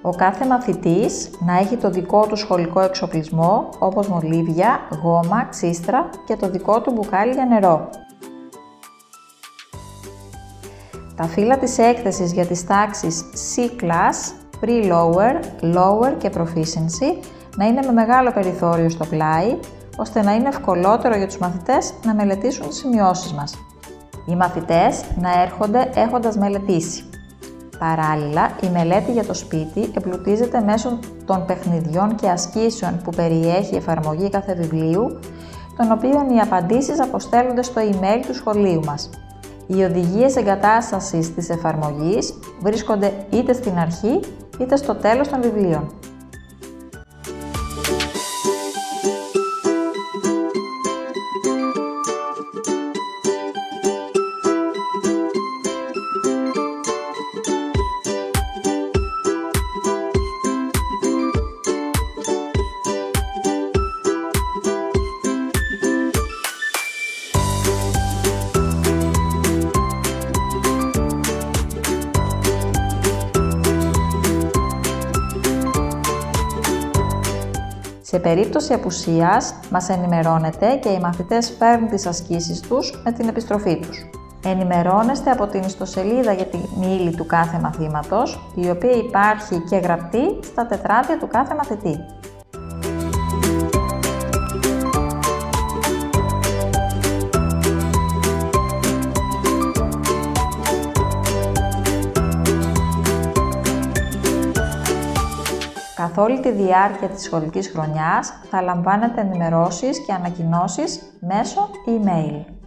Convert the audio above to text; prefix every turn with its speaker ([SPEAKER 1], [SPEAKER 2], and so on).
[SPEAKER 1] Ο κάθε μαθητής να έχει το δικό του σχολικό εξοπλισμό, όπως μολύβια, γόμα, ξύστρα και το δικό του μπουκάλι για νερό. Τα φύλλα της έκθεσης για τις τάξεις C-Class, Pre-Lower, Lower και Proficiency να είναι με μεγάλο περιθώριο στο πλάι, ώστε να είναι ευκολότερο για τους μαθητές να μελετήσουν τις σημειώσεις μας. Οι μαθητές να έρχονται έχοντας μελετήσει. Παράλληλα, η μελέτη για το σπίτι εμπλουτίζεται μέσω των παιχνιδιών και ασκήσεων που περιέχει η εφαρμογή κάθε βιβλίου, των οποίων οι απαντήσεις αποστέλλονται στο email του σχολείου μας. Οι οδηγίες εγκατάστασης της εφαρμογής βρίσκονται είτε στην αρχή είτε στο τέλος των βιβλίων. Σε περίπτωση απουσίας, μας ενημερώνετε και οι μαθητές φέρνουν τις ασκήσεις τους με την επιστροφή τους. Ενημερώνεστε από την ιστοσελίδα για την ύλη του κάθε μαθήματος, η οποία υπάρχει και γραπτή στα τετράδια του κάθε μαθητή. Καθ' όλη τη διάρκεια της σχολικής χρονιάς θα λαμβάνετε ενημερώσεις και ανακοινώσεις μέσω email.